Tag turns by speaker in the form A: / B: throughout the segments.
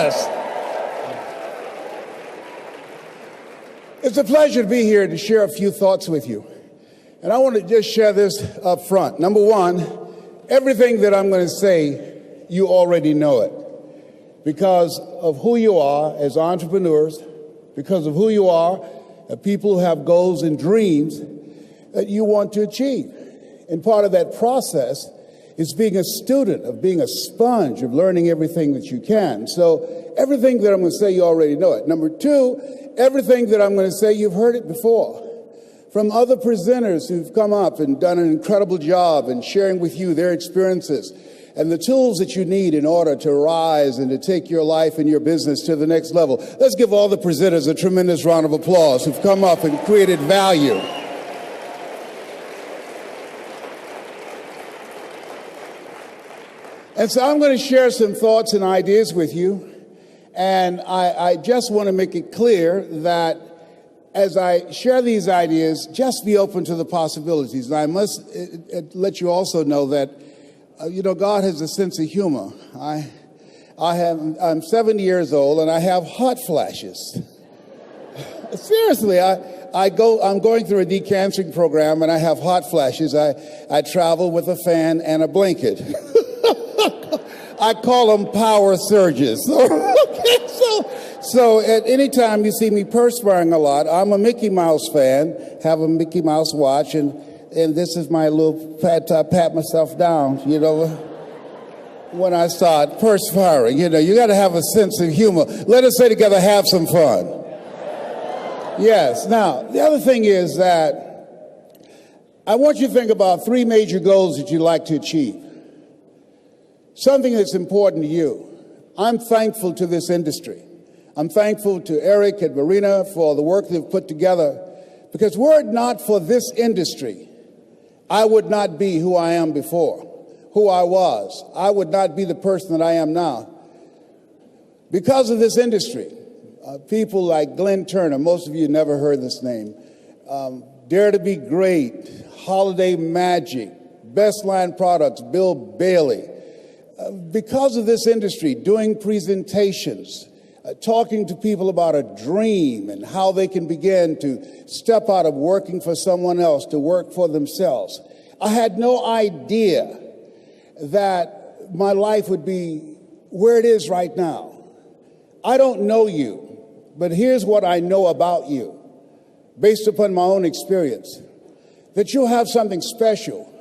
A: Yes. It's a pleasure to be here to share a few thoughts with you. And I want to just share this up front. Number one, everything that I'm going to say, you already know it. Because of who you are as entrepreneurs, because of who you are, people who have goals and dreams that you want to achieve. And part of that process is being a student, of being a sponge, of learning everything that you can. So everything that I'm going to say, you already know it. Number two, everything that I'm going to say, you've heard it before. From other presenters who've come up and done an incredible job in sharing with you their experiences and the tools that you need in order to rise and to take your life and your business to the next level. Let's give all the presenters a tremendous round of applause who've come up and created value. And so I'm going to share some thoughts and ideas with you. And I just want to make it clear that as I share these ideas, just be open to the possibilities. And I must let you also know that, God has a sense of humor. I'm 70 years old and I have hot flashes. Seriously, I'm going through a decancering program and I have hot flashes. I travel with a fan and a blanket. I call them power surges. So at any time you see me perspiring a lot, I'm a Mickey Mouse fan, have a Mickey Mouse watch, and this is my little pat myself down, when I start perspiring. You got to have a sense of humor. Let us say together, have some fun. Yes. Now, the other thing is that I want you to think about 3 major goals that you'd like to achieve. Something that's important to you. I'm thankful to this industry. I'm thankful to Eric and Marina for the work they've put together, because were it not for this industry, I would not be who I am before, who I was. I would not be the person that I am now. Because of this industry, people like Glenn Turner, most of you never heard this name, Dare to Be Great, Holiday Magic, Best Line Products, Bill Bailey. Because of this industry, doing presentations, talking to people about a dream and how they can begin to step out of working for someone else to work for themselves. I had no idea that my life would be where it is right now. I don't know you, but here's what I know about you, based upon my own experience, that you have something special.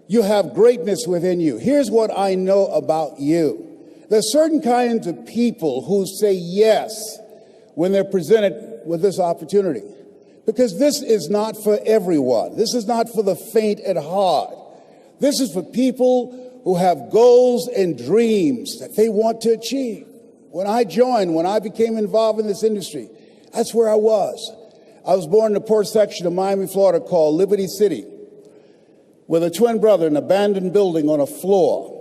A: You have greatness within you. Here's what I know about you. There's certain kinds of people who say yes when they're presented with this opportunity, because this is not for everyone. This is not for the faint at heart. This is for people who have goals and dreams that they want to achieve. When I became involved in this industry, that's where I was. I was born in a poor section of Miami, Florida called Liberty City, with a twin brother in an abandoned building on a floor.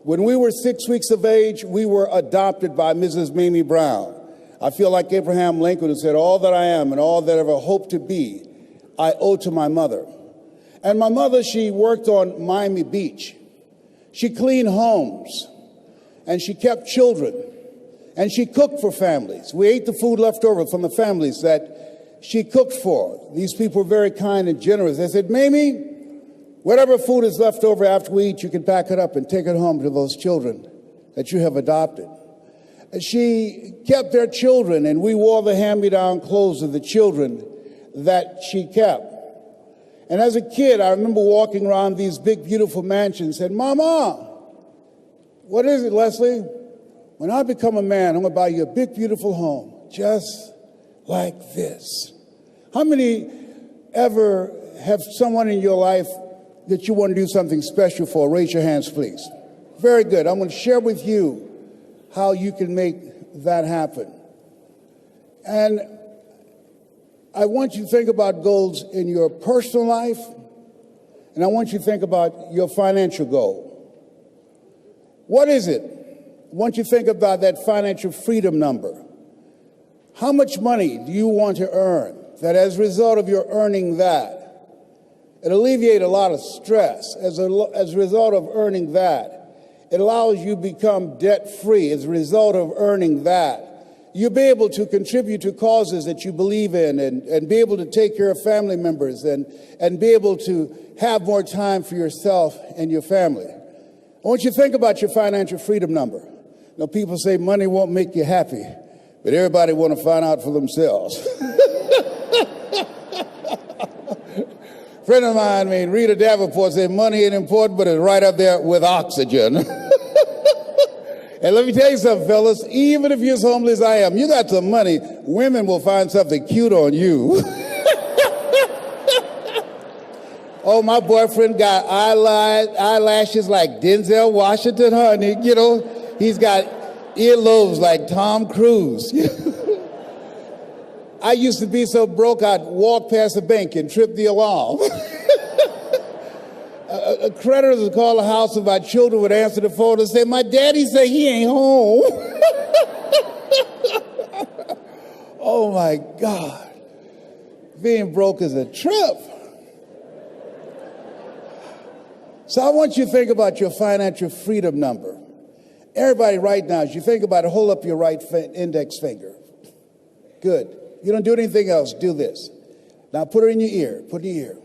A: When we were 6 weeks of age, we were adopted by Mrs. Mamie Brown. I feel like Abraham Lincoln, who said, all that I am and all that I ever hope to be, I owe to my mother. And my mother, she worked on Miami Beach. She cleaned homes, and she kept children, and she cooked for families. We ate the food left over from the families that she cooked for. These people were very kind and generous. They said, Mamie, whatever food is left over after we eat, you can pack it up and take it home to those children that you have adopted. She kept their children, and we wore the hand-me-down clothes of the children that she kept. And as a kid, I remember walking around these big, beautiful mansions and said, Mama, what is it, Leslie? When I become a man, I'm going to buy you a big, beautiful home, just like this. How many ever have someone in your life that you want to do something special for? Raise your hands, please. Very good. I'm going to share with you how you can make that happen. And I want you to think about goals in your personal life, and I want you to think about your financial goal. What is it? I want you to think about that financial freedom number. How much money do you want to earn that as a result of your earning that, it alleviates a lot of stress as a result of earning that, It allows you to become debt-free as a result of earning that. You'll be able to contribute to causes that you believe in and be able to take care of family members and be able to have more time for yourself and your family. I want you to think about your financial freedom number. Now, people say money won't make you happy, but everybody want to find out for themselves. Friend of mine, Rita Davenport, said money ain't important, but it's right up there with oxygen. And let me tell you something, fellas, even if you're as homeless as I am, you got some money, women will find something cute on you. Oh, my boyfriend got eyelashes like Denzel Washington, honey. You know, he's got earlobes like Tom Cruise. I used to be so broke, I'd walk past a bank and trip the alarm. A creditor would call the house and my children would answer the phone and say, my daddy say he ain't home. Oh, my God. Being broke is a trip. So I want you to think about your financial freedom number. Everybody right now, as you think about it, hold up your right index finger. Good. You don't do anything else. Do this. Now put it in your ear. Put it in your ear.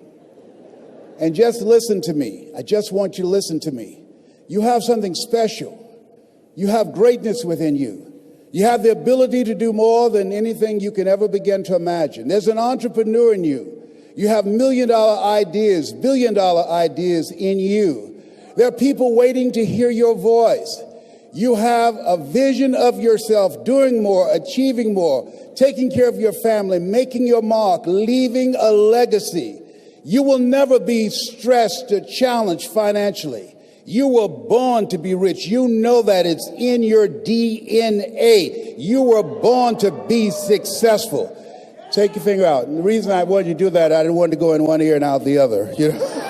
A: And just listen to me. I just want you to listen to me. You have something special. You have greatness within you. You have the ability to do more than anything you can ever begin to imagine. There's an entrepreneur in you. You have million-dollar ideas, billion-dollar ideas in you. There are people waiting to hear your voice. You have a vision of yourself doing more, achieving more, taking care of your family, making your mark, leaving a legacy. You will never be stressed or challenged financially. You were born to be rich. You know that it's in your DNA. You were born to be successful. Take your finger out. And the reason I wanted you to do that, I didn't want to go in one ear and out the other. You know?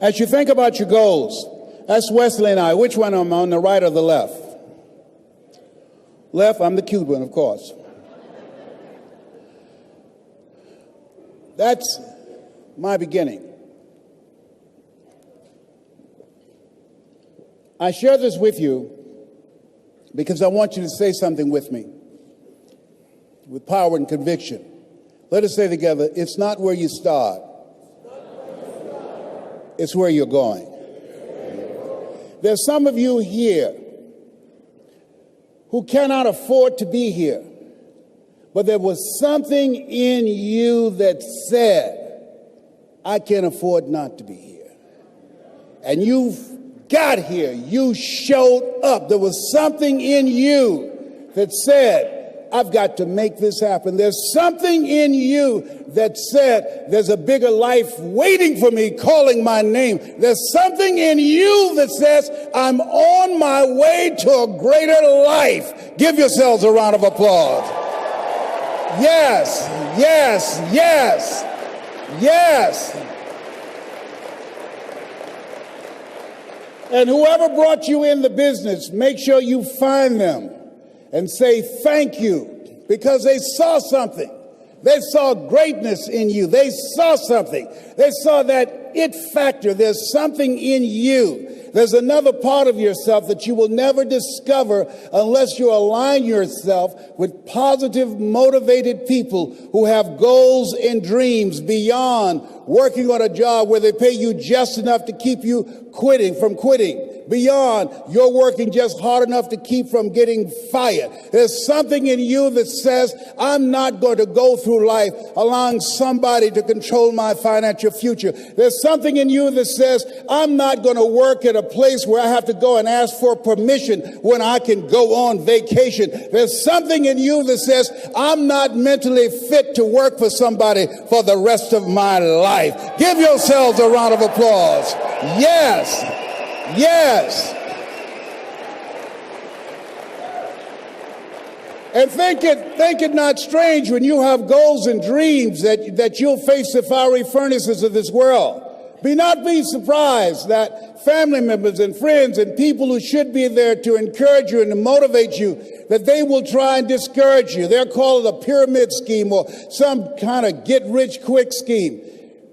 A: As you think about your goals, that's Wesley and I. Which one am I, on the right or the left? Left, I'm the cute one, of course. That's my beginning. I share this with you because I want you to say something with me, with power and conviction. Let us say together, it's not where you start. It's where you're going. There's some of you here who cannot afford to be here, but there was something in you that said, I can't afford not to be here. And you got here. You showed up. There was something in you that said, I've got to make this happen. There's something in you that said, there's a bigger life waiting for me, calling my name. There's something in you that says, I'm on my way to a greater life. Give yourselves a round of applause. Yes, yes, yes, yes. And whoever brought you in the business, make sure you find them and say thank you, because they saw something. They saw greatness in you. They saw something. They saw that it factor. There's something in you. There's another part of yourself that you will never discover unless you align yourself with positive, motivated people who have goals and dreams beyond working on a job where they pay you just enough to keep you from quitting. Beyond you're working just hard enough to keep from getting fired. There's something in you that says, I'm not going to go through life allowing somebody to control my financial future. There's something in you that says, I'm not going to work at a place where I have to go and ask for permission when I can go on vacation. There's something in you that says, I'm not mentally fit to work for somebody for the rest of my life. Give yourselves a round of applause. Yes. Yes. And think it not strange when you have goals and dreams that you'll face the fiery furnaces of this world. Not be surprised that family members and friends and people who should be there to encourage you and to motivate you, that they will try and discourage you. They'll call it a pyramid scheme or some kind of get-rich-quick scheme.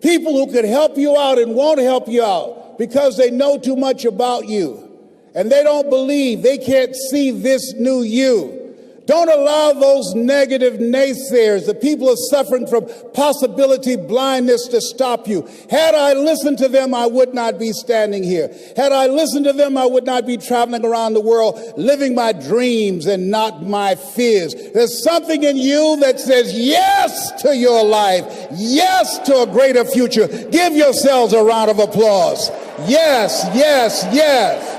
A: People who could help you out and won't help you out because they know too much about you. And they don't believe, they can't see this new you. Don't allow those negative naysayers, the people who are suffering from possibility blindness, to stop you. Had I listened to them, I would not be standing here. Had I listened to them, I would not be traveling around the world, living my dreams and not my fears. There's something in you that says yes to your life, yes to a greater future. Give yourselves a round of applause. Yes, yes, yes.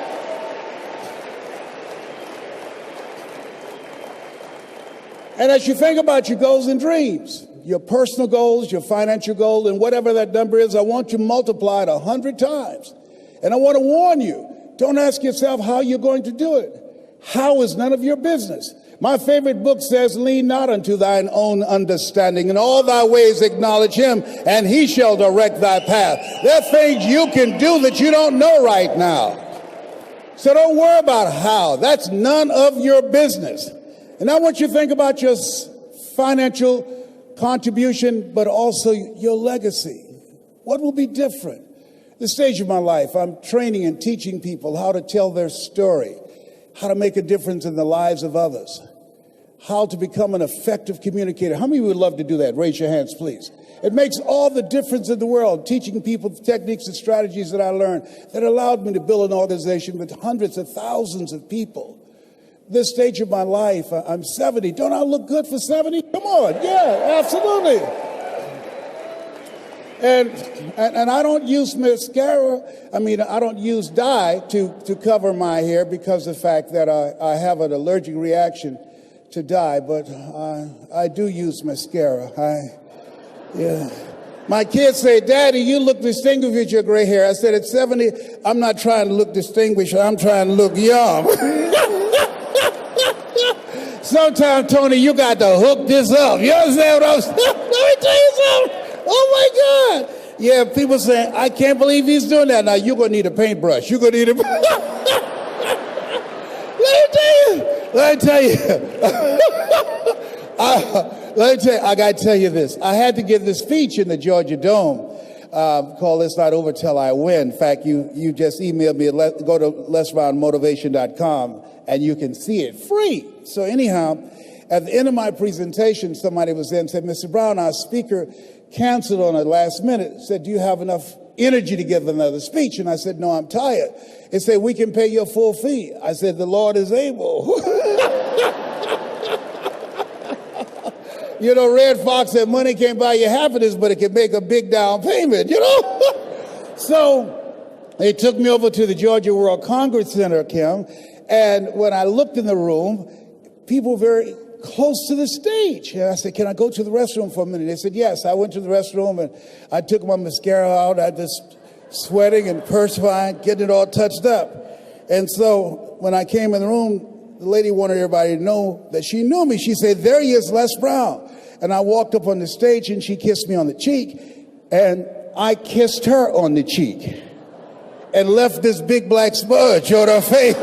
A: And as you think about your goals and dreams, your personal goals, your financial goal, and whatever that number is, I want you to multiply it 100 times. And I want to warn you, don't ask yourself how you're going to do it. How is none of your business. My favorite book says, lean not unto thine own understanding. In all thy ways acknowledge him, and he shall direct thy path. There are things you can do that you don't know right now. So don't worry about how. That's none of your business. And I want you to think about your financial contribution, but also your legacy. What will be different? This stage of my life, I'm training and teaching people how to tell their story, how to make a difference in the lives of others, how to become an effective communicator. How many of you would love to do that? Raise your hands, please. It makes all the difference in the world, teaching people the techniques and strategies that I learned that allowed me to build an organization with hundreds of thousands of people. This stage of my life, I'm 70. Don't I look good for 70? Come on. Yeah, absolutely. And I don't use mascara. I don't use dye to cover my hair because of the fact that I have an allergic reaction to dye. But I do use mascara. Yeah. My kids say, Daddy, you look distinguished with your gray hair. I said, at 70, I'm not trying to look distinguished. I'm trying to look young. Sometimes, Tony, you got to hook this up. You understand what I'm saying? Let me tell you something. Oh, my God. Yeah, people say, I can't believe he's doing that. Now, you're going to need a paintbrush. You're going to need a... Let me tell you. I got to tell you this. I had to give this speech in the Georgia Dome called It's Not Over Till I Win. In fact, you just emailed me. Go to lesbrownmotivation.com and you can see it free. So anyhow, at the end of my presentation, somebody was there and said, Mr. Brown, our speaker canceled on the last minute. Said, do you have enough energy to give another speech? And I said, no, I'm tired. They said, we can pay your full fee. I said, the Lord is able. You know, Red Fox said money can't buy you happiness, but it can make a big down payment, you know? So they took me over to the Georgia World Congress Center, Kim, and when I looked in the room, people were very close to the stage. And I said, can I go to the restroom for a minute? They said, yes. I went to the restroom, and I took my mascara out. I just sweating and perspiring, getting it all touched up. And so when I came in the room, the lady wanted everybody to know that she knew me. She said, there he is, Les Brown. And I walked up on the stage, and she kissed me on the cheek, and I kissed her on the cheek and left this big black smudge on her face.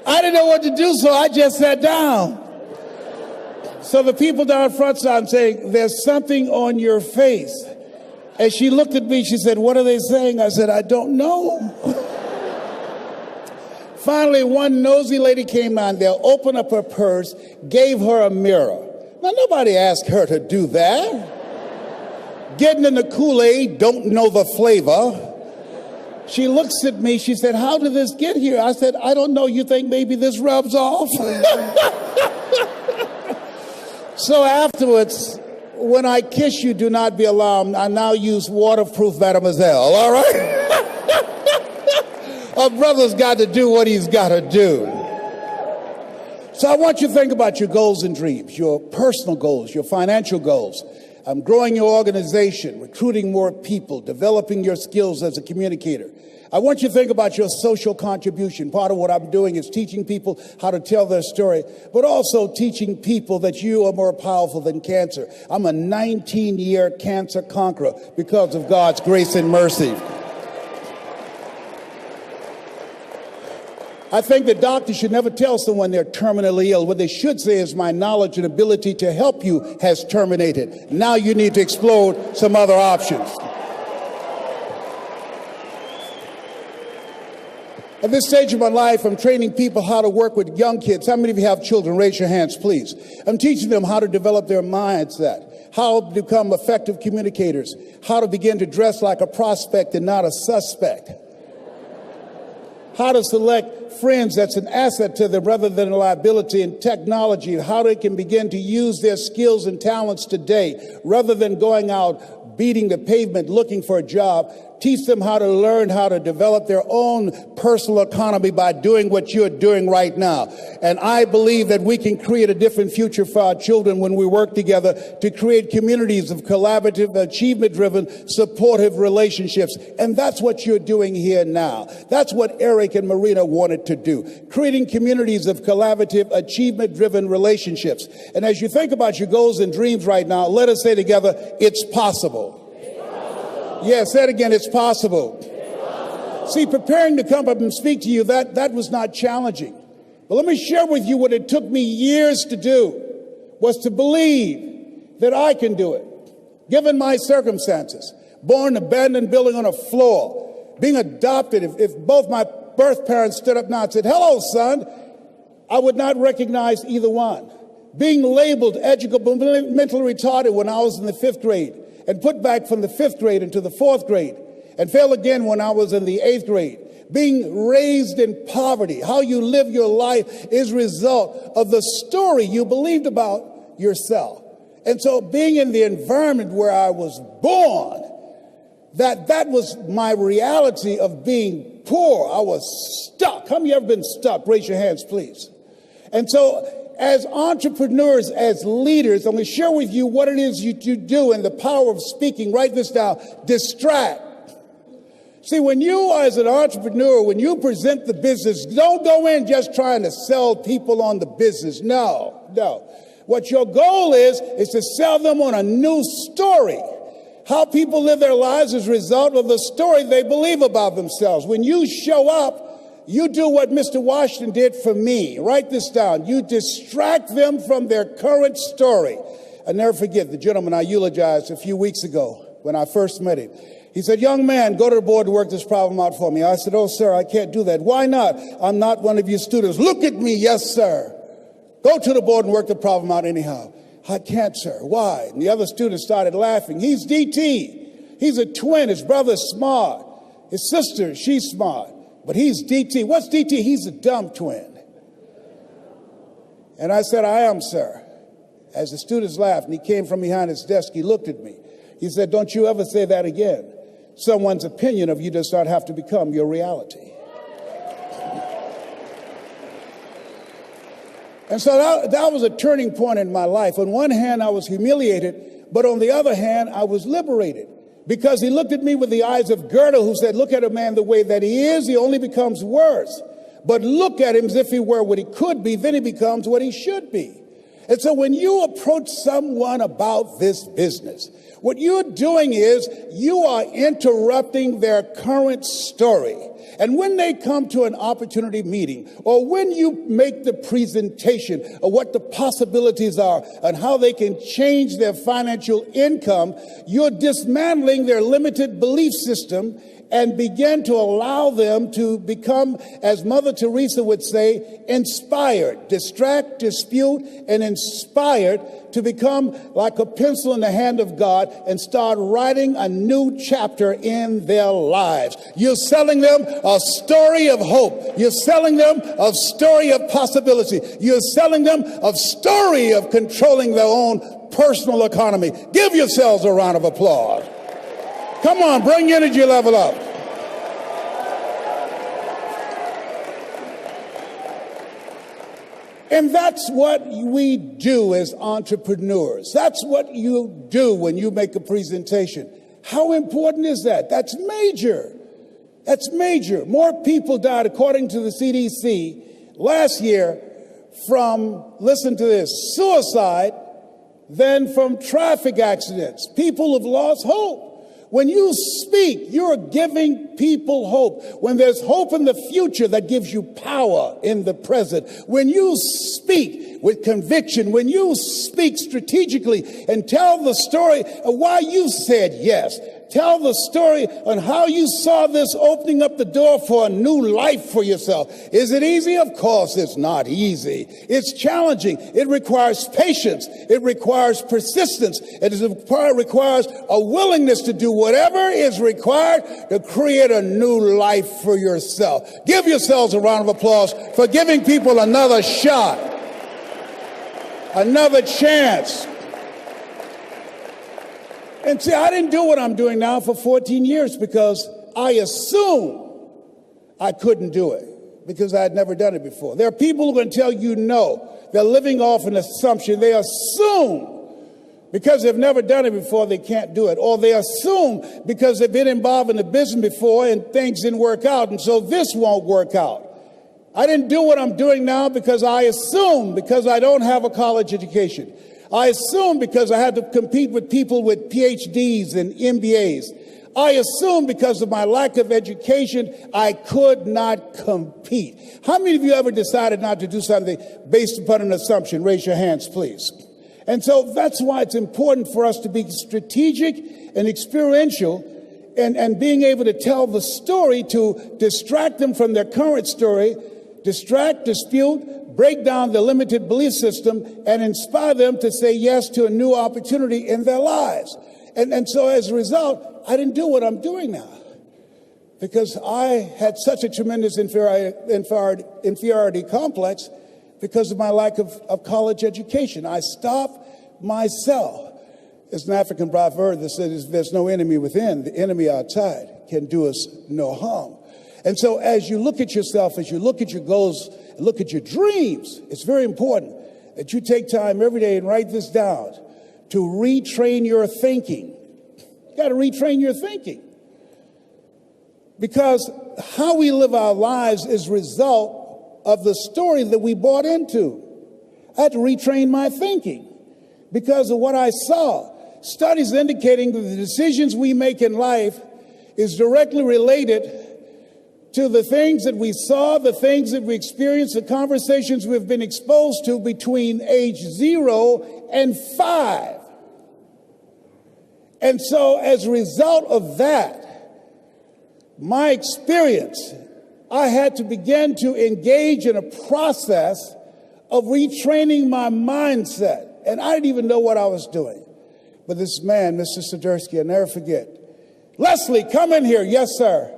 A: I didn't know what to do, so I just sat down. So the people down front started saying, there's something on your face. And she looked at me, she said, what are they saying? I said, I don't know. Finally, one nosy lady came on there, opened up her purse, gave her a mirror. Now, nobody asked her to do that. Getting in the Kool-Aid, don't know the flavor. She looks at me, she said, how did this get here? I said, I don't know, you think maybe this rubs off? So afterwards, when I kiss you, do not be alarmed. I now use waterproof Mademoiselle, all right? Our brother's got to do what he's got to do. So I want you to think about your goals and dreams, your personal goals, your financial goals. Growing your organization, recruiting more people, developing your skills as a communicator. I want you to think about your social contribution. Part of what I'm doing is teaching people how to tell their story, but also teaching people that you are more powerful than cancer. I'm a 19-year cancer conqueror because of God's grace and mercy. I think that doctors should never tell someone they're terminally ill. What they should say is, my knowledge and ability to help you has terminated. Now you need to explore some other options. At this stage of my life, I'm training people how to work with young kids. How many of you have children? Raise your hands, please. I'm teaching them how to develop their mindset, how to become effective communicators, how to begin to dress like a prospect and not a suspect, how to select friends that's an asset to them rather than a liability, in technology, how they can begin to use their skills and talents today rather than going out beating the pavement looking for a job. Teach them how to learn how to develop their own personal economy by doing what you're doing right now. And I believe that we can create a different future for our children when we work together to create communities of collaborative, achievement-driven, supportive relationships. And that's what you're doing here now. That's what Eric and Marina wanted to do, creating communities of collaborative, achievement-driven relationships. And as you think about your goals and dreams right now, let us say together, it's possible. Yeah, say it again, it's possible. See, preparing to come up and speak to you, that was not challenging. But let me share with you what it took me years to do, was to believe that I can do it, given my circumstances. Born in an abandoned building on a floor, being adopted, if both my birth parents stood up now and said, hello, son, I would not recognize either one. Being labeled educable, mentally retarded when I was in the 5th grade, and put back from the 5th grade into the 4th grade, and fail again when I was in the 8th grade. Being raised in poverty, how you live your life is a result of the story you believed about yourself. And so being in the environment where I was born, that was my reality of being poor. I was stuck. How many of you ever been stuck? Raise your hands, please. And so as entrepreneurs, as leaders, I'm going to share with you what it is you do and the power of speaking. Write this down. Distract. See, when you as an entrepreneur, when you present the business, don't go in just trying to sell people on the business. No. What your goal is to sell them on a new story. How people live their lives is a result of the story they believe about themselves. When you show up, you do what Mr. Washington did for me. Write this down. You distract them from their current story. I'll never forget the gentleman I eulogized a few weeks ago when I first met him. He said, young man, go to the board to work this problem out for me. I said, oh, sir, I can't do that. Why not? I'm not one of your students. Look at me. Yes, sir. Go to the board and work the problem out anyhow. I can't, sir. Why? And the other students started laughing. He's DT. He's a twin. His brother's smart. His sister, she's smart. But he's DT. What's DT? He's a dumb twin. And I said, I am, sir. As the students laughed, and he came from behind his desk, he looked at me. He said, don't you ever say that again. Someone's opinion of you does not have to become your reality. And so that was a turning point in my life. On one hand, I was humiliated, but on the other hand, I was liberated. Because he looked at me with the eyes of Goethe, who said, look at a man the way that he is, he only becomes worse. But look at him as if he were what he could be, then he becomes what he should be. And so when you approach someone about this business, what you're doing is you are interrupting their current story. And when they come to an opportunity meeting, or when you make the presentation of what the possibilities are and how they can change their financial income, you're dismantling their limited belief system and begin to allow them to become, as Mother Teresa would say, inspired. Distract, dispute, and inspired to become like a pencil in the hand of God and start writing a new chapter in their lives. You're selling them a story of hope. You're selling them a story of possibility. You're selling them a story of controlling their own personal economy. Give yourselves a round of applause. Come on, bring your energy level up. And that's what we do as entrepreneurs. That's what you do when you make a presentation. How important is that? That's major. That's major. More people died, according to the CDC, last year from, listen to this, suicide than from traffic accidents. People have lost hope. When you speak, you're giving people hope. When there's hope in the future, that gives you power in the present. When you speak with conviction, when you speak strategically and tell the story of why you said yes, tell the story on how you saw this opening up the door for a new life for yourself. Is it easy? Of course it's not easy. It's challenging. It requires patience. It requires persistence. It requires a willingness to do whatever is required to create a new life for yourself. Give yourselves a round of applause for giving people another shot, another chance. And see, I didn't do what I'm doing now for 14 years because I assumed I couldn't do it because I had never done it before. There are people who are going to tell you no. They're living off an assumption. They assume because they've never done it before, they can't do it. Or they assume because they've been involved in the business before and things didn't work out, and so this won't work out. I didn't do what I'm doing now because I assume because I don't have a college education. I assume because I had to compete with people with PhDs and MBAs. I assume because of my lack of education, I could not compete. How many of you ever decided not to do something based upon an assumption? Raise your hands, please. And so that's why it's important for us to be strategic and experiential and being able to tell the story to distract them from their current story, distract, dispute, break down the limited belief system, and inspire them to say yes to a new opportunity in their lives. And so as a result, I didn't do what I'm doing now because I had such a tremendous inferiority complex because of my lack of college education. I stopped myself. There's an African proverb that says there's no enemy within, the enemy outside can do us no harm. And so as you look at yourself, as you look at your goals, look at your dreams, it's very important that you take time every day and write this down to retrain your thinking. You got to retrain your thinking. Because how we live our lives is a result of the story that we bought into. I had to retrain my thinking because of what I saw. Studies indicating that the decisions we make in life is directly related to the things that we saw, the things that we experienced, the conversations we've been exposed to between age 0 and 5. And so as a result of that, my experience, I had to begin to engage in a process of retraining my mindset. And I didn't even know what I was doing. But this man, Mr. Swiderski, I'll never forget. Leslie, come in here. Yes, sir.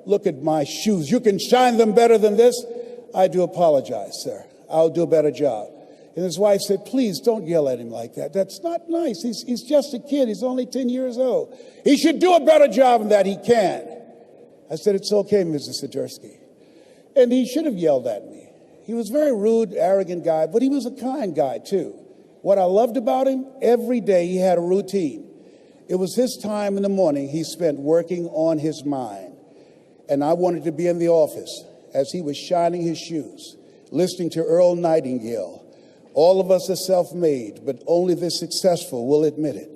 A: Look at my shoes. You can shine them better than this. I do apologize, sir. I'll do a better job. And his wife said, please don't yell at him like that. That's not nice. He's just a kid. He's only 10 years old. He should do a better job than that. He can. I said, it's okay, Mrs. Swiderski. And he should have yelled at me. He was a very rude, arrogant guy, but he was a kind guy, too. What I loved about him, every day he had a routine. It was his time in the morning he spent working on his mind. And I wanted to be in the office as he was shining his shoes, listening to Earl Nightingale. All of us are self-made, but only the successful will admit it.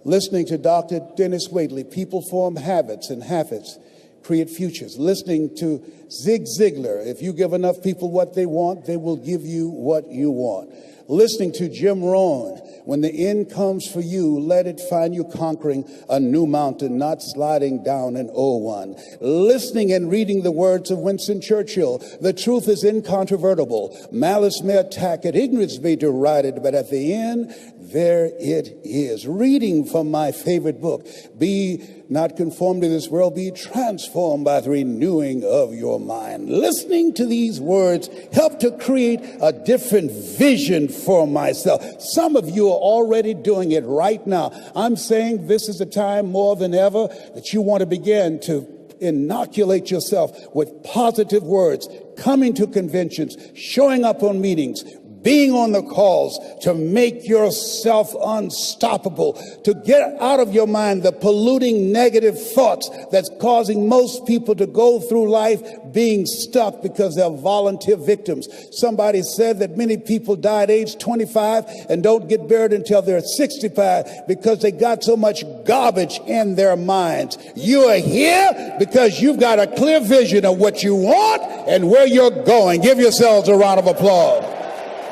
A: Listening to Dr. Dennis Waitley, people form habits and habits create futures. Listening to Zig Ziglar, if you give enough people what they want, they will give you what you want. Listening to Jim Rohn, when the end comes for you, let it find you conquering a new mountain, not sliding down an old one. Listening and reading the words of Winston Churchill, the truth is incontrovertible. Malice may attack it, ignorance may deride it, but at the end, there it is. Reading from my favorite book, Be Not Conformed to This World, Be Transformed by the Renewing of Your Mind. Listening to these words help to create a different vision for myself. Some of you are already doing it right now. I'm saying this is a time more than ever that you want to begin to inoculate yourself with positive words, coming to conventions, showing up on meetings, being on the calls to make yourself unstoppable, to get out of your mind the polluting negative thoughts that's causing most people to go through life being stuck because they're volunteer victims. Somebody said that many people die at age 25 and don't get buried until they're 65 because they got so much garbage in their minds. You are here because you've got a clear vision of what you want and where you're going. Give yourselves a round of applause.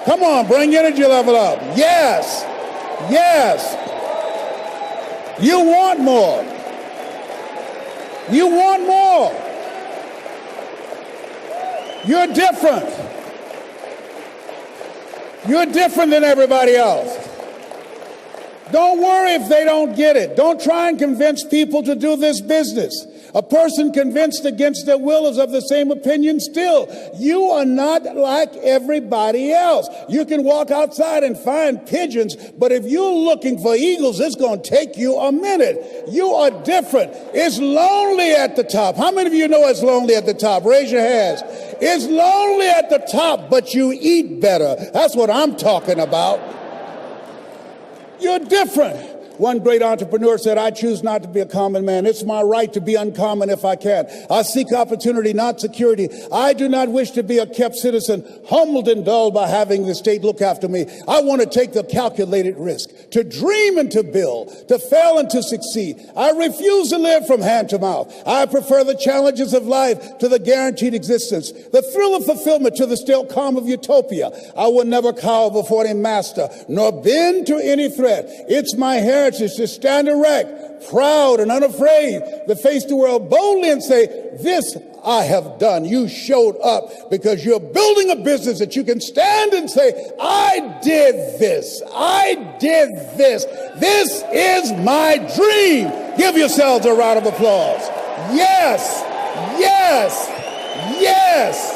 A: Come on, bring your energy level up. Yes. Yes. You want more. You want more. You're different. You're different than everybody else. Don't worry if they don't get it. Don't try and convince people to do this business. A person convinced against their will is of the same opinion still. You are not like everybody else. You can walk outside and find pigeons, but if you're looking for eagles, it's going to take you a minute. You are different. It's lonely at the top. How many of you know it's lonely at the top? Raise your hands. It's lonely at the top, but you eat better. That's what I'm talking about. You're different. One great entrepreneur said, I choose not to be a common man. It's my right to be uncommon if I can. I seek opportunity, not security. I do not wish to be a kept citizen, humbled and dulled by having the state look after me. I want to take the calculated risk, to dream and to build, to fail and to succeed. I refuse to live from hand to mouth. I prefer the challenges of life to the guaranteed existence, the thrill of fulfillment to the still calm of utopia. I will never cower before any master, nor bend to any threat. It's my heritage to stand erect, proud and unafraid, to face the world boldly and say, this I have done. You showed up because you're building a business that you can stand and say, I did this. I did this. This is my dream. Give yourselves a round of applause. Yes, yes, yes,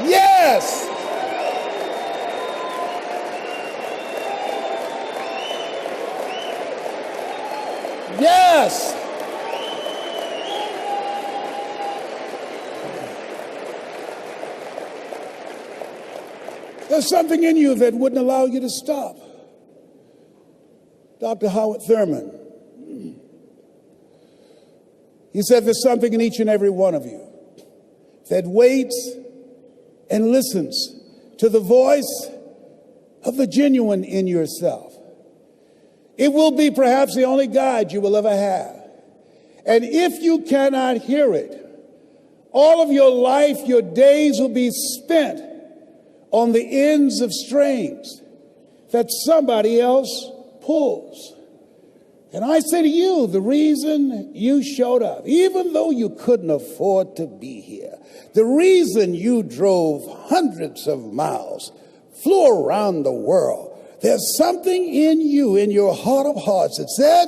A: yes. Yes. There's something in you that wouldn't allow you to stop. Dr. Howard Thurman, he said there's something in each and every one of you that waits and listens to the voice of the genuine in yourself. It will be perhaps the only guide you will ever have. And if you cannot hear it, all of your life, your days will be spent on the ends of strings that somebody else pulls. And I say to you, the reason you showed up, even though you couldn't afford to be here, the reason you drove hundreds of miles, flew around the world, there's something in you, in your heart of hearts, that said,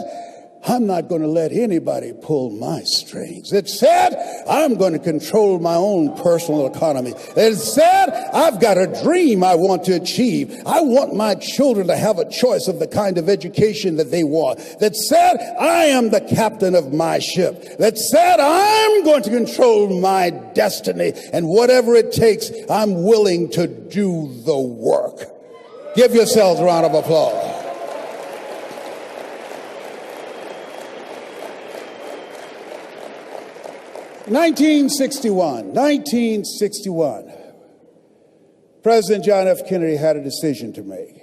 A: I'm not going to let anybody pull my strings. It said, I'm going to control my own personal economy. It said, I've got a dream I want to achieve. I want my children to have a choice of the kind of education that they want. That said, I am the captain of my ship. That said, I'm going to control my destiny. And whatever it takes, I'm willing to do the work. Give yourselves a round of applause. "1961, President John F. Kennedy had a decision to make.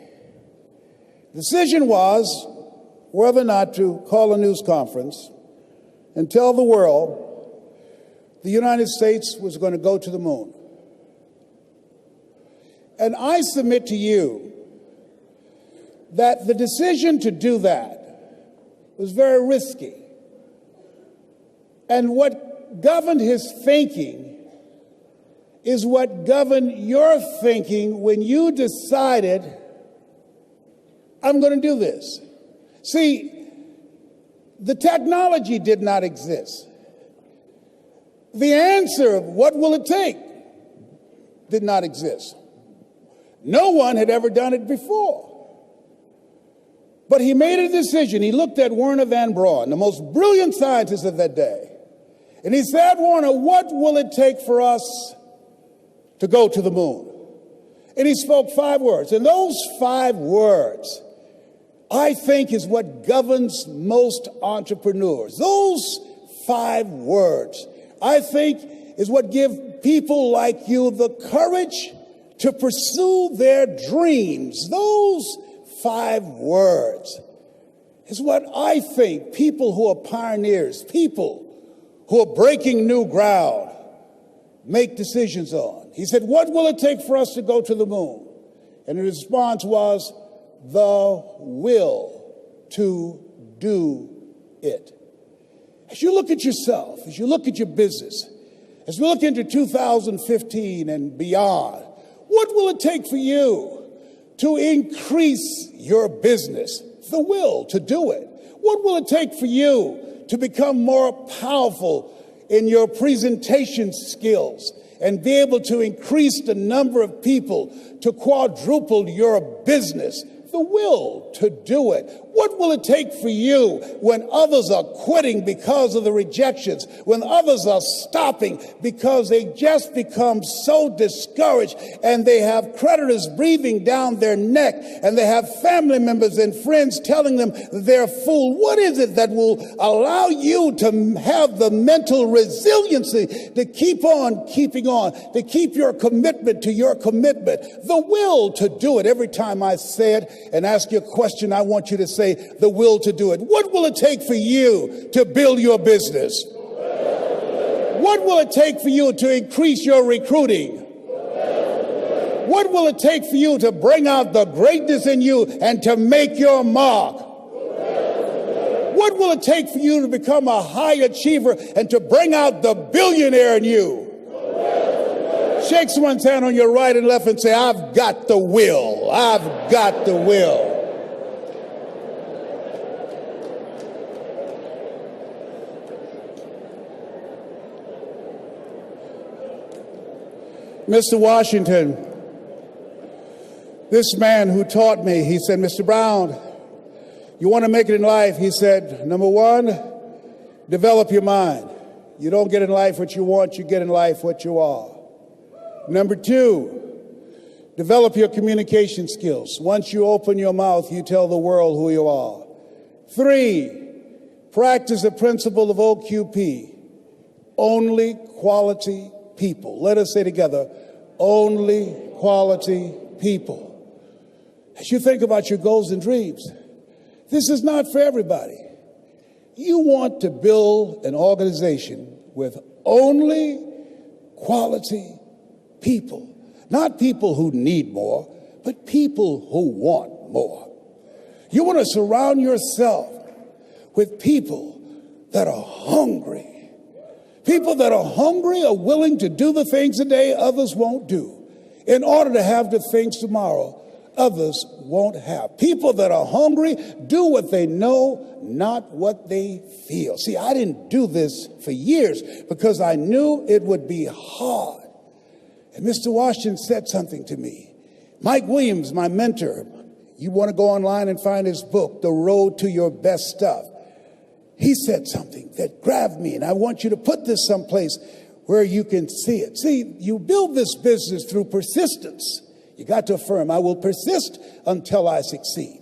A: The decision was whether or not to call a news conference and tell the world the United States was going to go to the moon. And I submit to you that the decision to do that was very risky. And what governed his thinking is what governed your thinking when you decided, I'm going to do this. See, the technology did not exist. The answer of what will it take did not exist. No one had ever done it before. But he made a decision. He looked at Wernher von Braun, the most brilliant scientist of that day. And he said, Wernher, what will it take for us to go to the moon? And he spoke 5 words. And those 5 words, I think, is what governs most entrepreneurs. Those 5 words, I think, is what give people like you the courage to pursue their dreams. Those 5 words is what I think people who are pioneers, people who are breaking new ground, make decisions on. He said, what will it take for us to go to the moon? And the response was, the will to do it. As you look at yourself, as you look at your business, as we look into 2015 and beyond, what will it take for you to increase your business? The will to do it. What will it take for you to become more powerful in your presentation skills and be able to increase the number of people, to quadruple your business? The will to do it. What will it take for you when others are quitting because of the rejections, when others are stopping because they just become so discouraged and they have creditors breathing down their neck and they have family members and friends telling them they're a fool? What is it that will allow you to have the mental resiliency to keep on keeping on, to keep your commitment to your commitment? The will to do it. Every time I say it and ask you a question, I want you to say the will to do it. What will it take for you to build your business? What will it take for you to increase your recruiting? What will it take for you to bring out the greatness in you and to make your mark? What will it take for you to become a high achiever and to bring out the billionaire in you? Shake someone's hand on your right and left and say, I've got the will. I've got the will. Mr. Washington, this man who taught me, he said, Mr. Brown, you want to make it in life? He said, number 1, develop your mind. You don't get in life what you want, you get in life what you are. Number 2, develop your communication skills. Once you open your mouth, you tell the world who you are. 3, practice the principle of OQP, only quality people. Let us say together, only quality people. As you think about your goals and dreams, this is not for everybody. You want to build an organization with only quality people. Not people who need more, but people who want more. You want to surround yourself with people that are hungry. People that are hungry are willing to do the things today others won't do in order to have the things tomorrow others won't have. People that are hungry do what they know, not what they feel. See, I didn't do this for years because I knew it would be hard. And Mr. Washington said something to me. Mike Williams, my mentor, you want to go online and find his book, The Road to Your Best Stuff. He said something that grabbed me, and I want you to put this someplace where you can see it. See, you build this business through persistence. You got to affirm, I will persist until I succeed.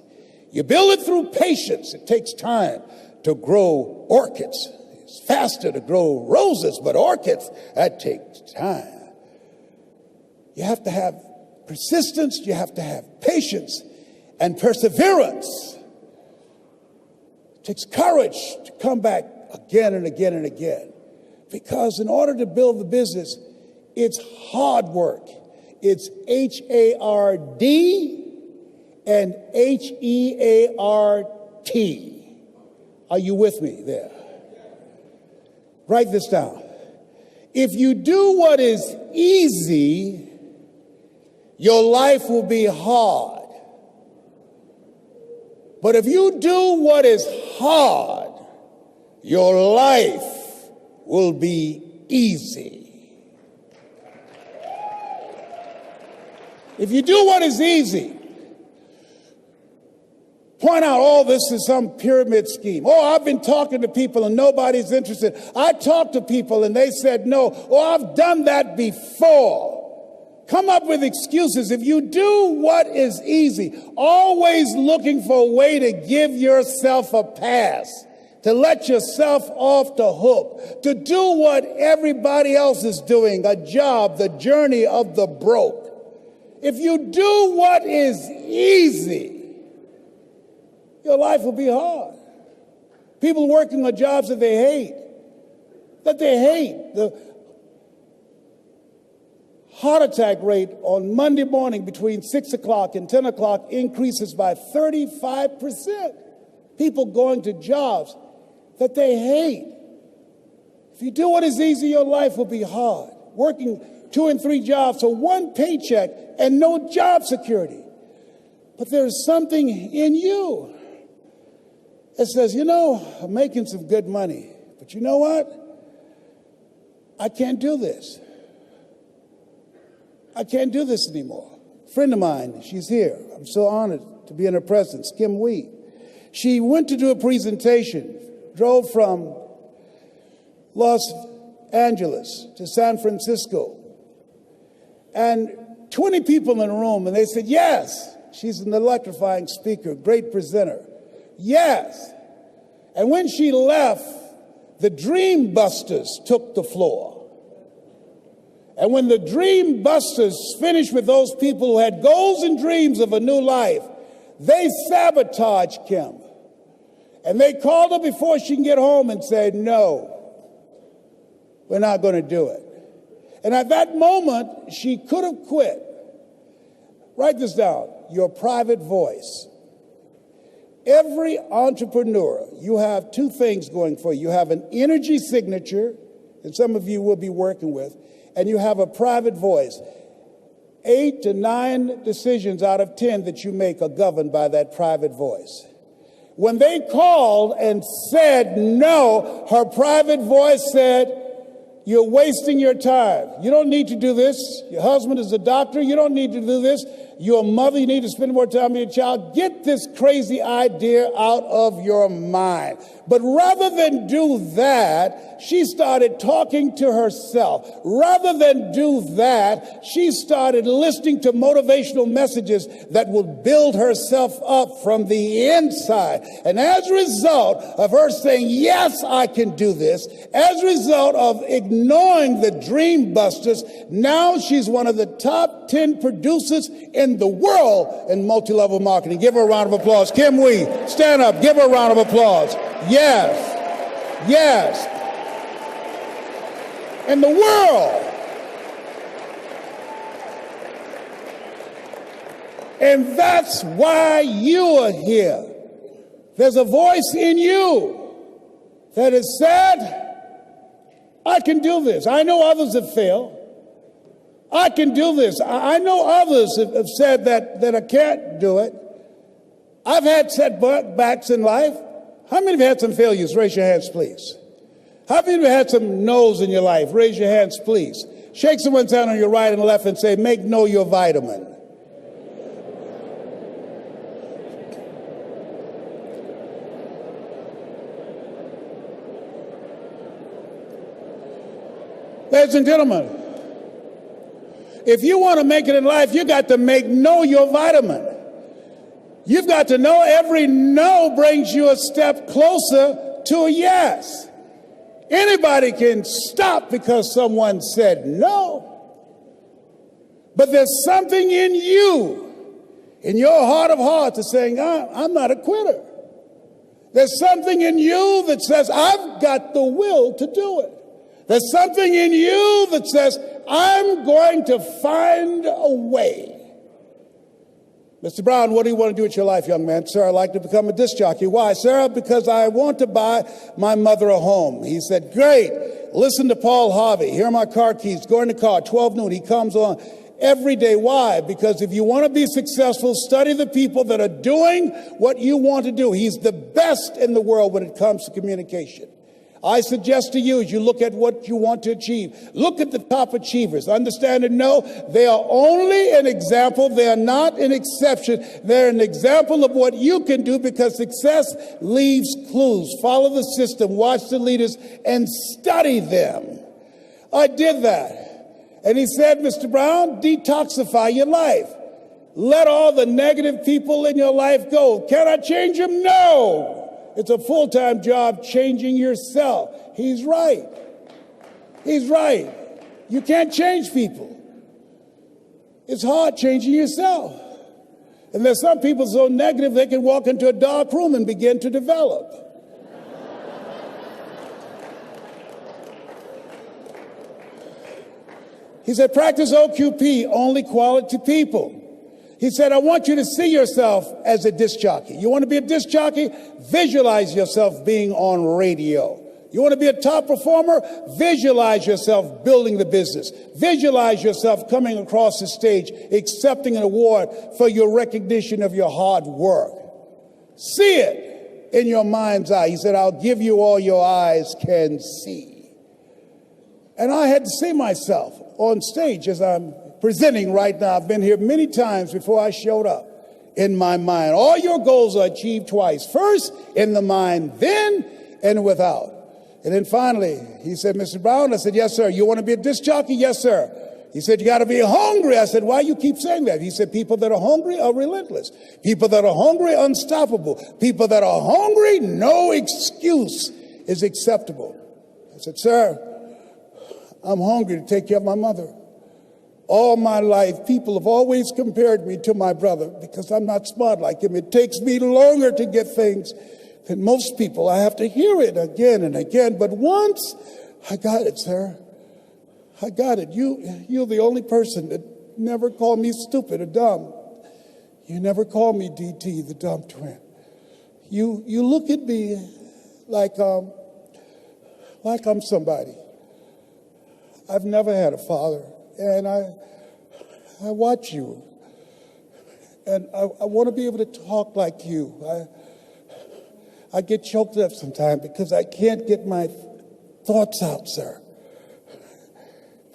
A: You build it through patience. It takes time to grow orchids. It's faster to grow roses, but orchids, that takes time. You have to have persistence, you have to have patience and perseverance. It takes courage to come back again and again and again. Because in order to build the business, it's hard work. It's H-A-R-D and H-E-A-R-T. Are you with me there? Write this down. If you do what is easy, your life will be hard. But if you do what is hard, your life will be easy. If you do what is easy, point out all this is some pyramid scheme. Oh, I've been talking to people and nobody's interested. I talked to people and they said no. Oh, I've done that before. come up with excuses. If you do what is easy, always looking for a way to give yourself a pass, to let yourself off the hook, to do what everybody else is doing, a job, the journey of the broke. If you do what is easy, your life will be hard. People working on jobs that they hate, The heart attack rate on Monday morning between 6 o'clock and 10 o'clock increases by 35%. People going to jobs that they hate. If you do what is easy, your life will be hard. Working 2 and 3 jobs for one paycheck and no job security. But there's something in you that says, I'm making some good money, but you know what? I can't do this. I can't do this anymore. A friend of mine, she's here. I'm so honored to be in her presence, Kim Wee. She went to do a presentation, drove from Los Angeles to San Francisco, and 20 people in the room, and they said, yes, she's an electrifying speaker, great presenter. Yes. And when she left, the Dream Busters took the floor. And when the Dream Busters finished with those people who had goals and dreams of a new life, they sabotaged Kim. And they called her before she can get home and said, no, we're not going to do it. And at that moment, she could have quit. Write this down, your private voice. Every entrepreneur, you have 2 things going for you. You have an energy signature, that some of you will be working with, and you have a private voice. 8 to 9 decisions out of 10 that you make are governed by that private voice. When they called and said no, her private voice said, you're wasting your time. You don't need to do this. Your husband is a doctor. You don't need to do this. You're a mother. You need to spend more time with your child. Get this crazy idea out of your mind. But rather than do that, she started talking to herself. Rather than do that, she started listening to motivational messages that would build herself up from the inside. And as a result of her saying, yes, I can do this, as a result of ignoring the Dream Busters, now she's one of the top 10 producers in the world in multi-level marketing. Give her a round of applause. Kim Wee, stand up. Give her a round of applause. Yes. Yes. In the world. And that's why you are here. There's a voice in you that has said, I can do this. I know others have failed. I can do this. I know others have said that I can't do it. I've had setbacks in life. How many of you had some failures? Raise your hands, please. How many of you had some no's in your life? Raise your hands, please. Shake someone's hand on your right and left and say, make no your vitamin. Ladies and gentlemen, if you want to make it in life, you got to know your vitamin. You've got to know every no brings you a step closer to a yes. Anybody can stop because someone said no. But there's something in you, in your heart of hearts, that's saying, I'm not a quitter. There's something in you that says, I've got the will to do it. There's something in you that says, I'm going to find a way. Mr. Brown, what do you want to do with your life, young man? Sir, I'd like to become a disc jockey. Why? Sir, because I want to buy my mother a home. He said, great. Listen to Paul Harvey. Here are my car keys. Go in the car, 12 noon. He comes on every day. Why? Because if you want to be successful, study the people that are doing what you want to do. He's the best in the world when it comes to communication. I suggest to you, as you look at what you want to achieve, look at the top achievers. Understand and know they are only an example. They are not an exception. They're an example of what you can do, because success leaves clues. Follow the system, watch the leaders, and study them. I did that. And he said, Mr. Brown, detoxify your life. Let all the negative people in your life go. Can I change them? No. It's a full-time job changing yourself. He's right. He's right. You can't change people. It's hard changing yourself. And there's some people so negative they can walk into a dark room and begin to develop. He said, practice OQP, only quality people. He said, I want you to see yourself as a disc jockey. You want to be a disc jockey? Visualize yourself being on radio. You want to be a top performer? Visualize yourself building the business. Visualize yourself coming across the stage, accepting an award for your recognition of your hard work. See it in your mind's eye. He said, I'll give you all your eyes can see. And I had to see myself on stage as I'm presenting right now. I've been here many times before I showed up in my mind. All your goals are achieved twice. First, in the mind, then, and without. And then finally, he said, Mr. Brown, I said, yes, sir. You want to be a disc jockey? Yes, sir. He said, you got to be hungry. I said, why you keep saying that? He said, people that are hungry are relentless. People that are hungry, unstoppable. People that are hungry, no excuse is acceptable. I said, sir, I'm hungry to take care of my mother. All my life, people have always compared me to my brother because I'm not smart like him. It takes me longer to get things than most people. I have to hear it again and again. But once I got it, sir. I got it. You're the only person that never called me stupid or dumb. You never called me DT, the dumb twin. You look at me like I'm somebody. I've never had a father, and I watch you, and I want to be able to talk like you. I get choked up sometimes because I can't get my thoughts out, sir.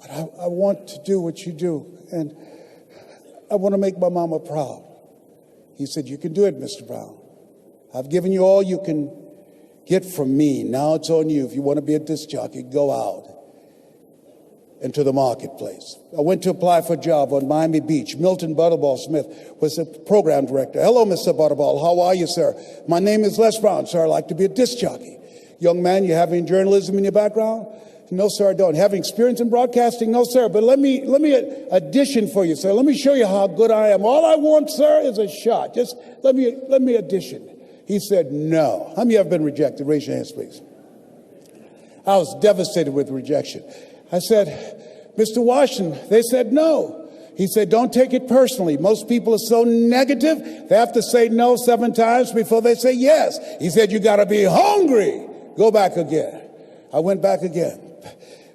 A: But I want to do what you do, and I want to make my mama proud. He said, you can do it, Mr. Brown. I've given you all you can get from me. Now it's on you. If you want to be a disc jockey, go out into the marketplace. I went to apply for a job on Miami Beach. Milton Butterball Smith was the program director. Hello, Mr. Butterball. How are you, sir? My name is Les Brown, sir. I'd like to be a disc jockey. Young man, you have any journalism in your background? No, sir, I don't. Having experience in broadcasting? No, sir. But let me audition for you, sir. Let me show you how good I am. All I want, sir, is a shot. Just let me audition. He said, no. How many of you have been rejected? Raise your hands, please. I was devastated with rejection. I said, Mr. Washington, they said no. He said, don't take it personally. Most people are so negative, they have to say no 7 times before they say yes. He said, you got to be hungry. Go back again. I went back again.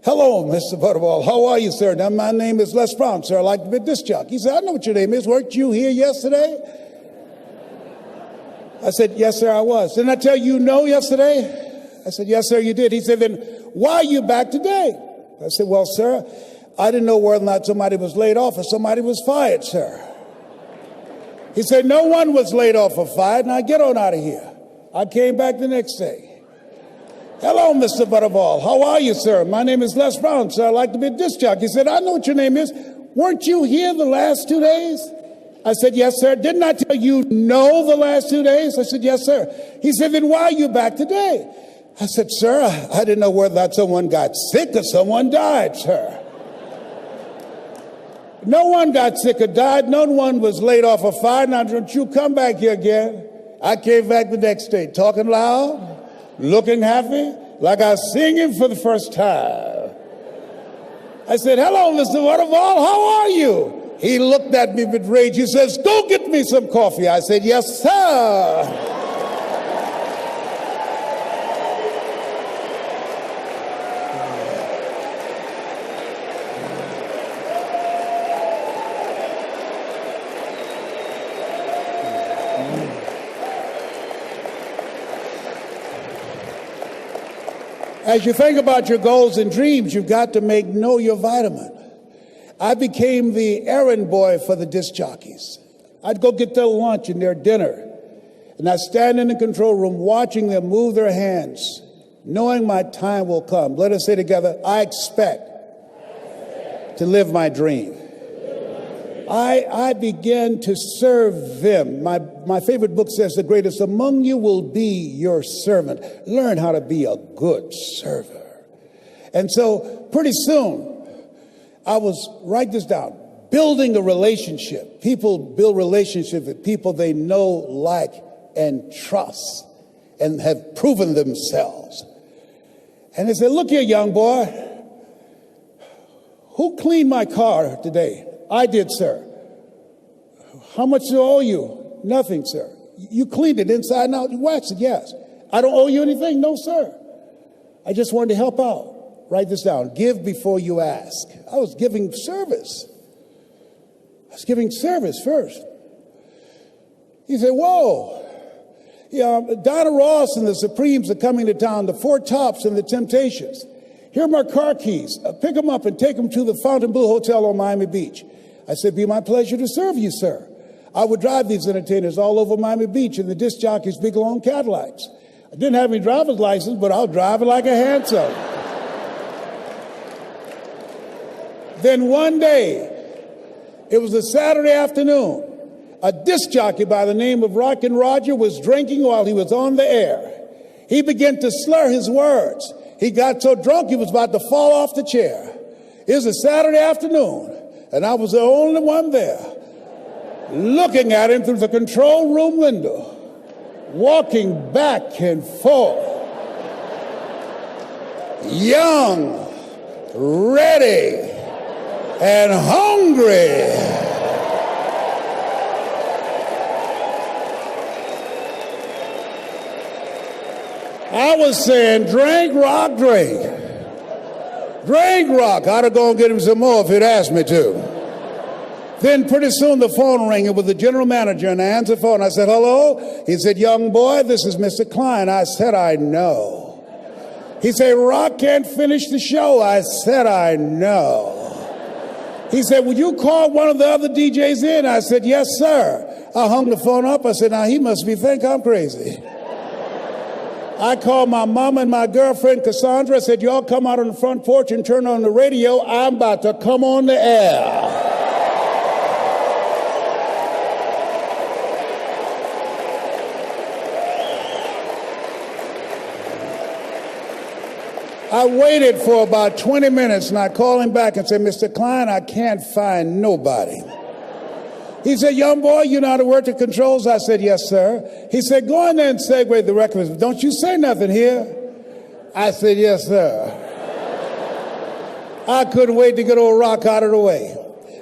A: Hello, Mr. Butterball. How are you, sir? Now, my name is Les Brown, sir. I'd like to be a disc jockey. He said, I know what your name is. Weren't you here yesterday? I said, yes, sir, I was. Didn't I tell you no yesterday? I said, yes, sir, you did. He said, then why are you back today? I said, well, sir, I didn't know whether or not somebody was laid off or somebody was fired, sir. He said, no one was laid off or fired. Now get on out of here. I came back the next day. Hello, Mr. Butterball. How are you, sir? My name is Les Brown, sir. I'd like to be a disc jockey. He said, I know what your name is. Weren't you here the last 2 days? I said, yes, sir. Didn't I tell you no the last 2 days? I said, yes, sir. He said, then why are you back today? I said, sir, I didn't know whether that someone got sick or someone died, sir. No one got sick or died. No one was laid off or fired. Now, don't you come back here again. I came back the next day, talking loud, looking happy, like I was singing for the first time. I said, hello, Mr. Butterball, how are you? He looked at me with rage. He says, go get me some coffee. I said, yes, sir. As you think about your goals and dreams, you've got to know your vitamin. I became the errand boy for the disc jockeys. I'd go get their lunch and their dinner, and I'd stand in the control room watching them move their hands, knowing my time will come. Let us say together, I expect to live my dream. I began to serve them. My favorite book says the greatest among you will be your servant. Learn how to be a good server. And so pretty soon, I was, write this down, building a relationship. People build relationships with people they know, like, and trust, and have proven themselves. And they said, look here, young boy, who cleaned my car today? I did, sir. How much do I owe you? Nothing, sir. You cleaned it inside and out. You waxed it, yes. I don't owe you anything? No, sir. I just wanted to help out. Write this down. Give before you ask. I was giving service. I was giving service first. He said, whoa. Yeah, Donna Ross and the Supremes are coming to town, the Four Tops and the Temptations. Here are my car keys. Pick them up and take them to the Fontainebleau Hotel on Miami Beach. I said, be my pleasure to serve you, sir. I would drive these entertainers all over Miami Beach in the disc jockeys' big long Cadillacs. I didn't have any driver's license, but I'll drive it like a handsome. Then one day, it was a Saturday afternoon, a disc jockey by the name of Rockin' Roger was drinking while he was on the air. He began to slur his words. He got so drunk he was about to fall off the chair. It was a Saturday afternoon, and I was the only one there, looking at him through the control room window, walking back and forth, young, ready, and hungry. I was saying, drink, rock, drink. Drink, rock. I'd have gone get him some more if he'd asked me to. Then pretty soon the phone rang. It was the general manager, and I answered the phone. I said, hello? He said, young boy, this is Mr. Klein. I said, I know. He said, Rock can't finish the show. I said, I know. He said, would you call one of the other DJs in? I said, yes, sir. I hung the phone up. I said, now he must think I'm crazy. I called my mama and my girlfriend, Cassandra. I said, y'all come out on the front porch and turn on the radio. I'm about to come on the air. I waited for about 20 minutes, and I called him back and said, Mr. Klein, I can't find nobody. He said, young boy, you know how to work the controls? I said, yes, sir. He said, go in there and segue the record. Don't you say nothing here. I said, yes, sir. I couldn't wait to get old Rock out of the way.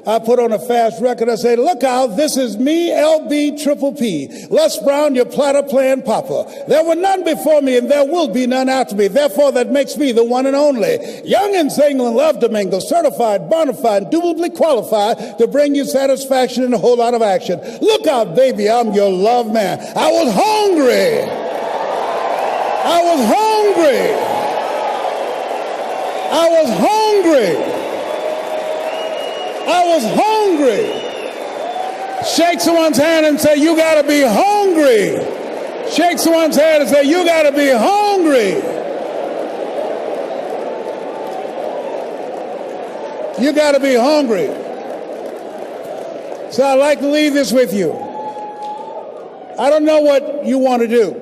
A: I put on a fast record. I said, look out, this is me, LB Triple P. Les Brown, your platter playing papa. There were none before me, and there will be none after me. Therefore, that makes me the one and only. Young and single and love to mingle, certified, bona fide, indubitably qualified to bring you satisfaction and a whole lot of action. Look out, baby, I'm your love man. I was hungry. I was hungry. I was hungry. I was hungry. Shake someone's hand and say, you got to be hungry. Shake someone's hand and say, you got to be hungry. You got to be hungry. So I'd like to leave this with you. I don't know what you want to do,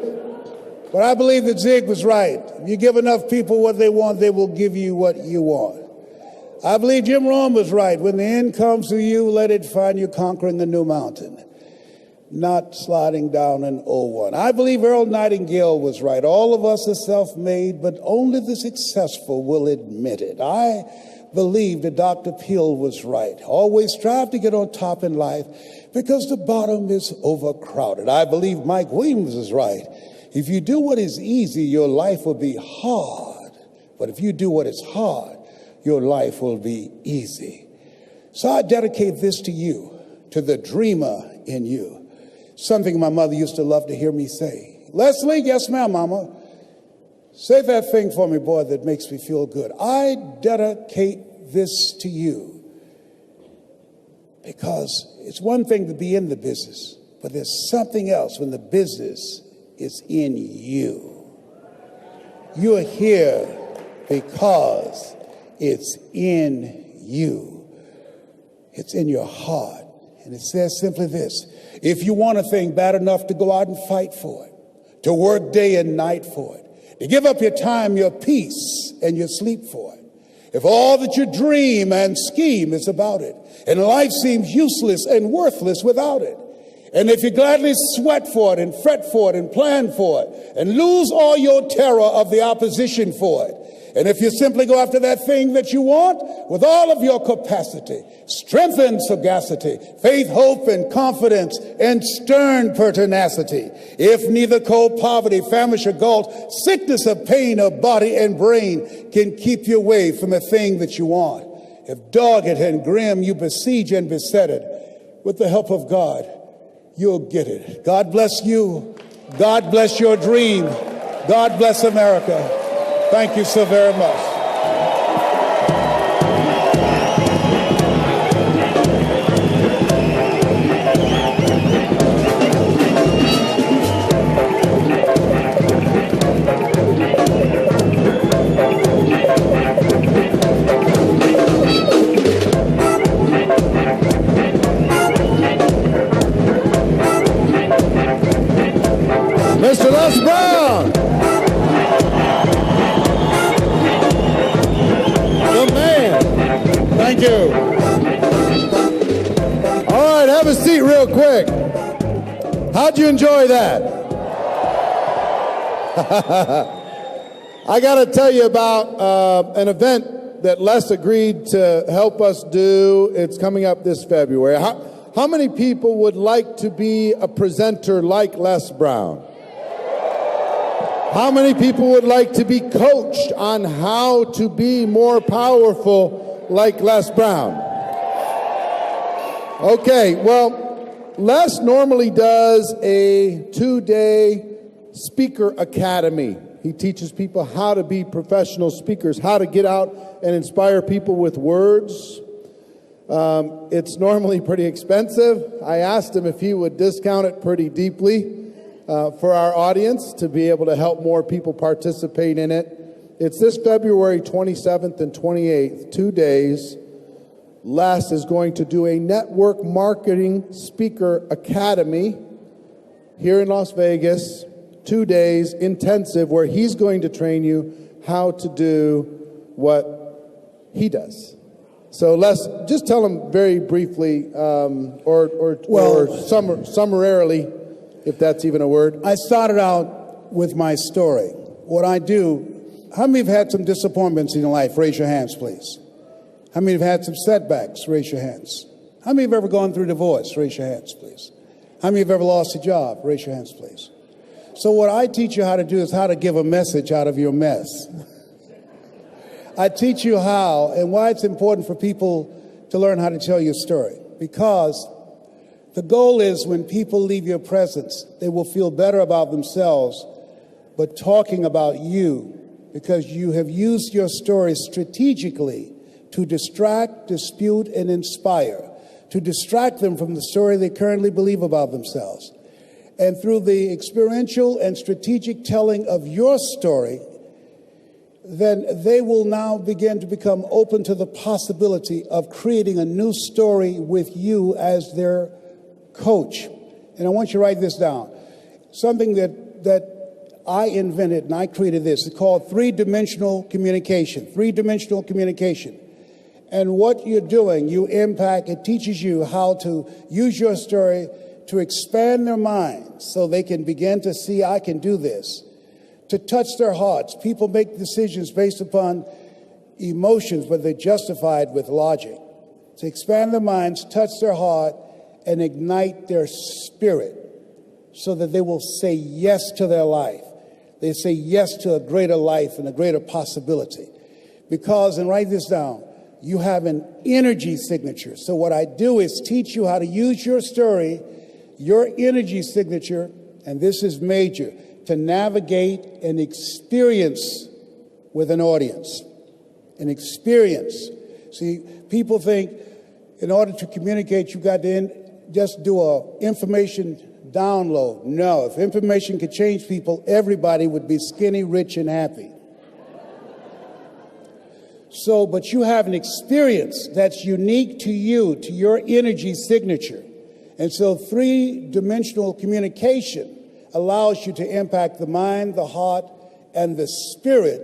A: but I believe that Zig was right. If you give enough people what they want, they will give you what you want. I believe Jim Rohn was right. When the end comes to you, let it find you conquering a new mountain, not sliding down an old one. I believe Earl Nightingale was right. All of us are self-made, but only the successful will admit it. I believe that Dr. Peel was right. Always strive to get on top in life because the bottom is overcrowded. I believe Mike Williams is right. If you do what is easy, your life will be hard. But if you do what is hard, your life will be easy. So I dedicate this to you, to the dreamer in you. Something my mother used to love to hear me say. Leslie, yes, ma'am, mama. Say that thing for me, boy, that makes me feel good. I dedicate this to you because it's one thing to be in the business, but there's something else when the business is in you. You're here because it's in you. It's in your heart. And it says simply this: if you want a thing bad enough to go out and fight for it, to work day and night for it, to give up your time, your peace, and your sleep for it, if all that you dream and scheme is about it, and life seems useless and worthless without it, and if you gladly sweat for it and fret for it and plan for it and lose all your terror of the opposition for it, and if you simply go after that thing that you want with all of your capacity, strength and sagacity, faith, hope, and confidence, and stern pertinacity, if neither cold poverty, famish, or gulf, sickness or pain of body and brain can keep you away from the thing that you want, if dogged and grim you besiege and beset it, with the help of God, you'll get it. God bless you. God bless your dream. God bless America. Thank you so very much.
B: Mr. Les Brown. Good man. Thank you. All right, have a seat real quick. How'd you enjoy that? I got to tell you about an event that Les agreed to help us do. It's coming up this February. How many people would like to be a presenter like Les Brown? How many people would like to be coached on how to be more powerful like Les Brown? Okay, well, Les normally does a 2-day speaker academy. He teaches people how to be professional speakers, how to get out and inspire people with words. It's normally pretty expensive. I asked him if he would discount it pretty deeply for our audience to be able to help more people participate in it. It's this February 27th and 28th, 2 days. Les is going to do a network marketing speaker academy here in Las Vegas, 2 days intensive, where he's going to train you how to do what he does. So Les, just tell them very briefly, or summarily, if that's even a word.
A: I started out with my story. What I do, how many have had some disappointments in your life? Raise your hands, please. How many have had some setbacks? Raise your hands. How many have ever gone through divorce? Raise your hands, please. How many have ever lost a job? Raise your hands, please. So what I teach you how to do is how to give a message out of your mess. I teach you how and why it's important for people to learn how to tell your story. Because the goal is when people leave your presence, they will feel better about themselves, but talking about you, because you have used your story strategically to distract, dispute, and inspire, to distract them from the story they currently believe about themselves. And through the experiential and strategic telling of your story, then they will now begin to become open to the possibility of creating a new story with you as their coach. And I want you to write this down. Something that I invented and I created this. It's called three-dimensional communication. Three-dimensional communication. And what you're doing, you impact, it teaches you how to use your story to expand their minds so they can begin to see, I can do this. To touch their hearts. People make decisions based upon emotions, but they're justified with logic. To expand their minds, touch their heart, and ignite their spirit so that they will say yes to their life. They say yes to a greater life and a greater possibility. Because, and write this down, you have an energy signature. So what I do is teach you how to use your story, your energy signature, and this is major, to navigate an experience with an audience. An experience. See, people think in order to communicate, you got to just do a information download. No, if information could change people, everybody would be skinny, rich, and happy. So, but you have an experience that's unique to you, to your energy signature. And so three-dimensional communication allows you to impact the mind, the heart, and the spirit,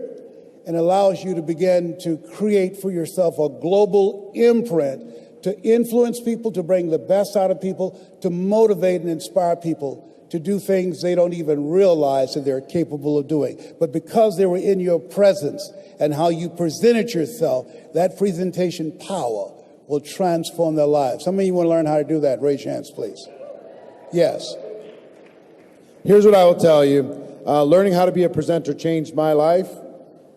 A: and allows you to begin to create for yourself a global imprint to influence people, to bring the best out of people, to motivate and inspire people to do things they don't even realize that they're capable of doing. But because they were in your presence and how you presented yourself, that presentation power will transform their lives. How many of you want to learn how to do that? Raise your hands, please. Yes.
B: Here's what I will tell you. Learning how to be a presenter changed my life.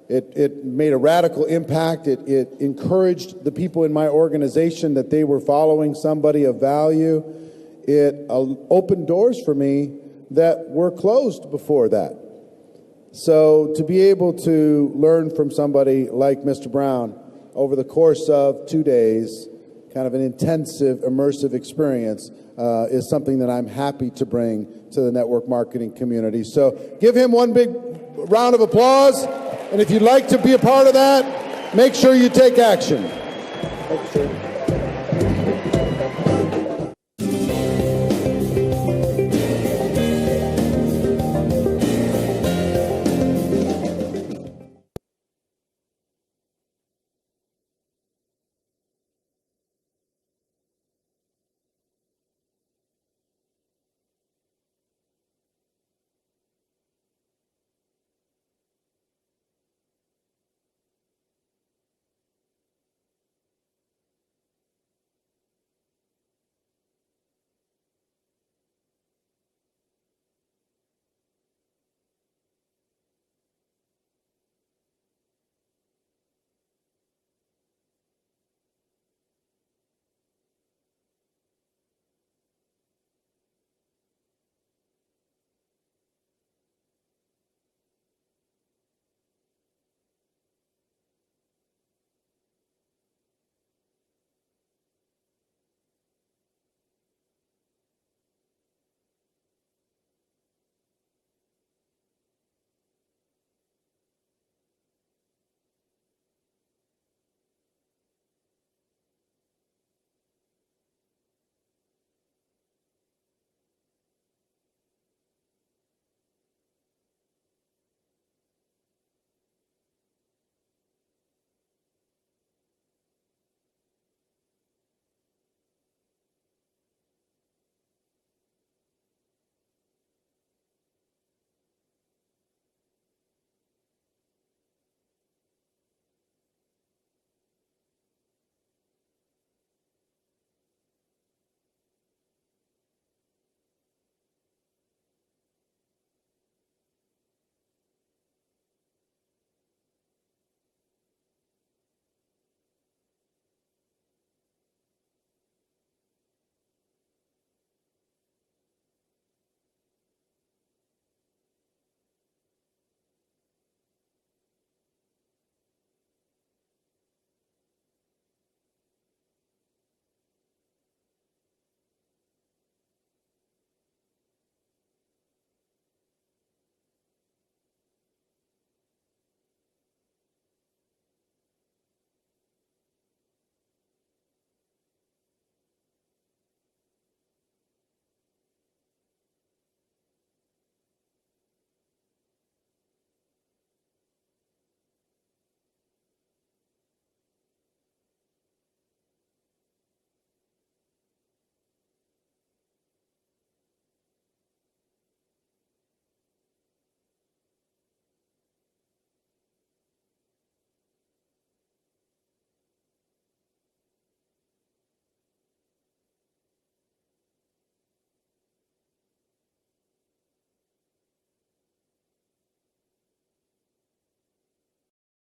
B: It made a radical impact. It encouraged the people in my organization that they were following somebody of value. It opened doors for me that were closed before that. So to be able to learn from somebody like Mr. Brown over the course of 2 days, kind of an intensive, immersive experience, is something that I'm happy to bring to the network marketing community. So give him one big round of applause. And if you'd like to be a part of that, make sure you take action.